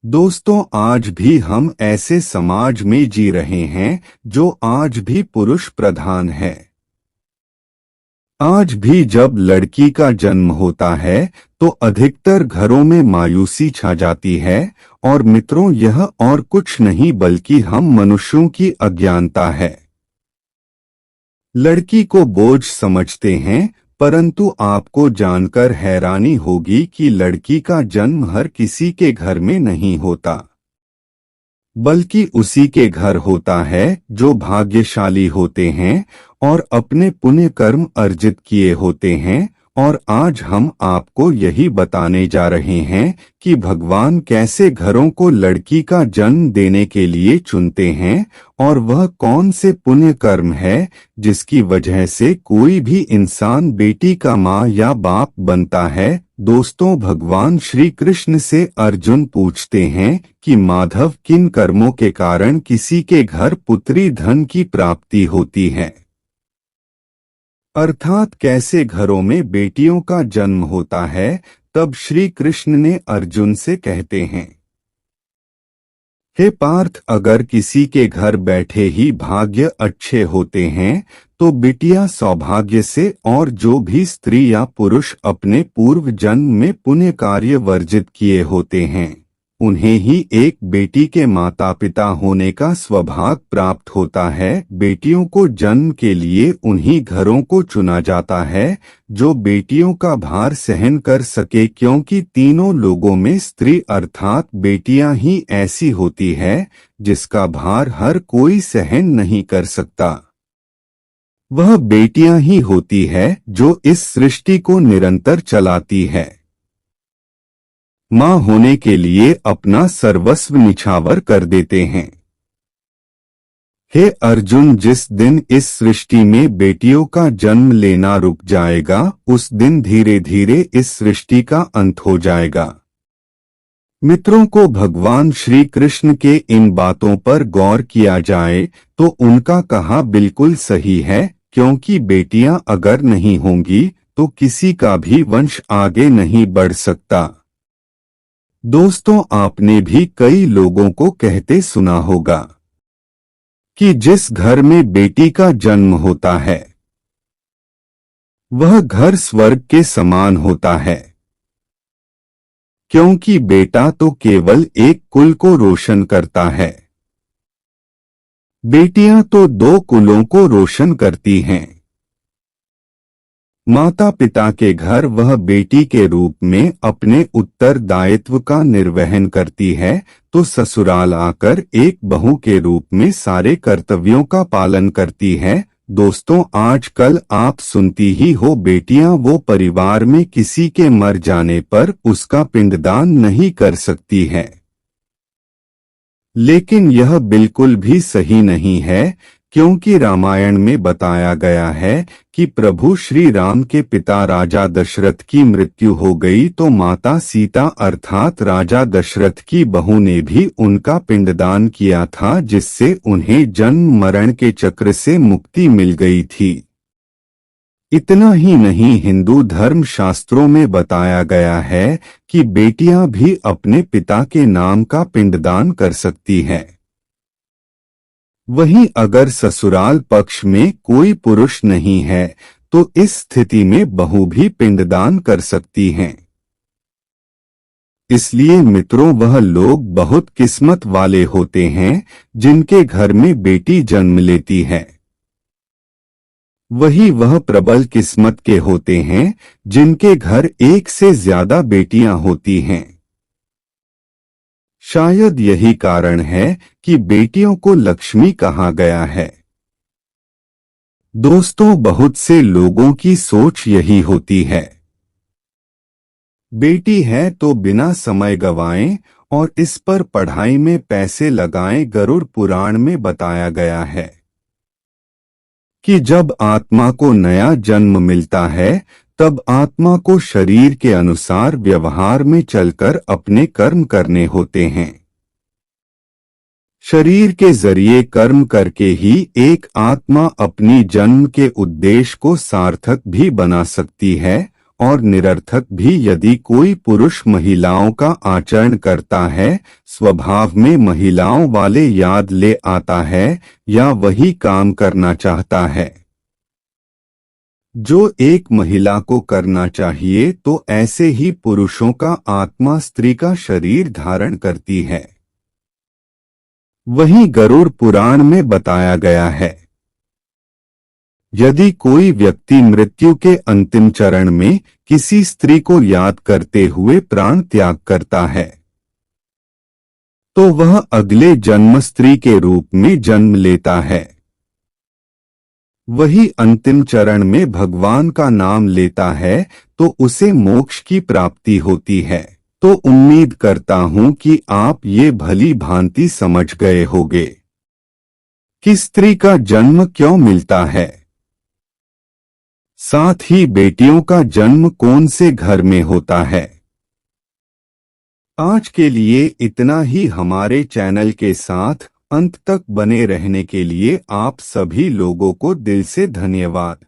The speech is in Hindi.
दोस्तों, आज भी हम ऐसे समाज में जी रहे हैं जो आज भी पुरुष प्रधान है। आज भी जब लड़की का जन्म होता है तो अधिकतर घरों में मायूसी छा जाती है। और मित्रों, यह और कुछ नहीं बल्कि हम मनुष्यों की अज्ञानता है। लड़की को बोझ समझते हैं, परंतु आपको जानकर हैरानी होगी कि लड़की का जन्म हर किसी के घर में नहीं होता, बल्कि उसी के घर होता है जो भाग्यशाली होते हैं और अपने पुण्य कर्म अर्जित किए होते हैं। और आज हम आपको यही बताने जा रहे हैं कि भगवान कैसे घरों को लड़की का जन्म देने के लिए चुनते हैं और वह कौन से पुण्य कर्म है जिसकी वजह से कोई भी इंसान बेटी का माँ या बाप बनता है। दोस्तों, भगवान श्री कृष्ण से अर्जुन पूछते हैं कि माधव, किन कर्मों के कारण किसी के घर पुत्री धन की प्राप्ति होती है, अर्थात कैसे घरों में बेटियों का जन्म होता है। तब श्री कृष्ण ने अर्जुन से कहते हैं, हे पार्थ, अगर किसी के घर बैठे ही भाग्य अच्छे होते हैं तो बिटिया सौभाग्य से, और जो भी स्त्री या पुरुष अपने पूर्व जन्म में पुण्य कार्य वर्जित किए होते हैं उन्हें ही एक बेटी के माता पिता होने का सौभाग्य प्राप्त होता है। बेटियों को जन्म के लिए उन्हीं घरों को चुना जाता है जो बेटियों का भार सहन कर सके, क्योंकि तीनों लोगों में स्त्री अर्थात बेटियां ही ऐसी होती है जिसका भार हर कोई सहन नहीं कर सकता। वह बेटियां ही होती है जो इस सृष्टि को निरंतर चलाती है। मां होने के लिए अपना सर्वस्व निछावर कर देते हैं। हे अर्जुन, जिस दिन इस सृष्टि में बेटियों का जन्म लेना रुक जाएगा उस दिन धीरे धीरे इस सृष्टि का अंत हो जाएगा। मित्रों को भगवान श्री कृष्ण के इन बातों पर गौर किया जाए तो उनका कहा बिल्कुल सही है, क्योंकि बेटियां अगर नहीं होंगी तो किसी का भी वंश आगे नहीं बढ़ सकता। दोस्तों, आपने भी कई लोगों को कहते सुना होगा कि जिस घर में बेटी का जन्म होता है वह घर स्वर्ग के समान होता है, क्योंकि बेटा तो केवल एक कुल को रोशन करता है, बेटियां तो दो कुलों को रोशन करती हैं। माता पिता के घर वह बेटी के रूप में अपने उत्तरदायित्व का निर्वहन करती है, तो ससुराल आकर एक बहू के रूप में सारे कर्तव्यों का पालन करती है। दोस्तों, आजकल आप सुनती ही हो बेटियां वो परिवार में किसी के मर जाने पर उसका पिंडदान नहीं कर सकती है, लेकिन यह बिल्कुल भी सही नहीं है, क्योंकि रामायण में बताया गया है कि प्रभु श्री राम के पिता राजा दशरथ की मृत्यु हो गई तो माता सीता अर्थात राजा दशरथ की बहू ने भी उनका पिंडदान किया था, जिससे उन्हें जन्म मरण के चक्र से मुक्ति मिल गई थी। इतना ही नहीं, हिंदू धर्म शास्त्रों में बताया गया है कि बेटियां भी अपने पिता के नाम का पिंडदान कर सकती हैं। वहीं अगर ससुराल पक्ष में कोई पुरुष नहीं है तो इस स्थिति में बहू भी पिंडदान कर सकती हैं। इसलिए मित्रों, वह लोग बहुत किस्मत वाले होते हैं जिनके घर में बेटी जन्म लेती है। वही वह प्रबल किस्मत के होते हैं जिनके घर एक से ज्यादा बेटियां होती हैं। शायद यही कारण है कि बेटियों को लक्ष्मी कहा गया है। दोस्तों, बहुत से लोगों की सोच यही होती है, बेटी है तो बिना समय गवाएं और इस पर पढ़ाई में पैसे लगाएं। गरुड़ पुराण में बताया गया है कि जब आत्मा को नया जन्म मिलता है तब आत्मा को शरीर के अनुसार व्यवहार में चलकर अपने कर्म करने होते हैं। शरीर के जरिए कर्म करके ही एक आत्मा अपनी जन्म के उद्देश्य को सार्थक भी बना सकती है और निरर्थक भी यदि कोई पुरुष महिलाओं का आचरण करता है, स्वभाव में महिलाओं वाले याद ले आता है या वही काम करना चाहता है जो एक महिला को करना चाहिए, तो ऐसे ही पुरुषों का आत्मा स्त्री का शरीर धारण करती है। वही गरुड़ पुराण में बताया गया है, यदि कोई व्यक्ति मृत्यु के अंतिम चरण में किसी स्त्री को याद करते हुए प्राण त्याग करता है, तो वह अगले जन्म स्त्री के रूप में जन्म लेता है। वही अंतिम चरण में भगवान का नाम लेता है तो उसे मोक्ष की प्राप्ति होती है। तो उम्मीद करता हूं कि आप ये भली भांति समझ गए होंगे कि स्त्री का जन्म क्यों मिलता है, साथ ही बेटियों का जन्म कौन से घर में होता है। आज के लिए इतना ही। हमारे चैनल के साथ अंत तक बने रहने के लिए आप सभी लोगों को दिल से धन्यवाद।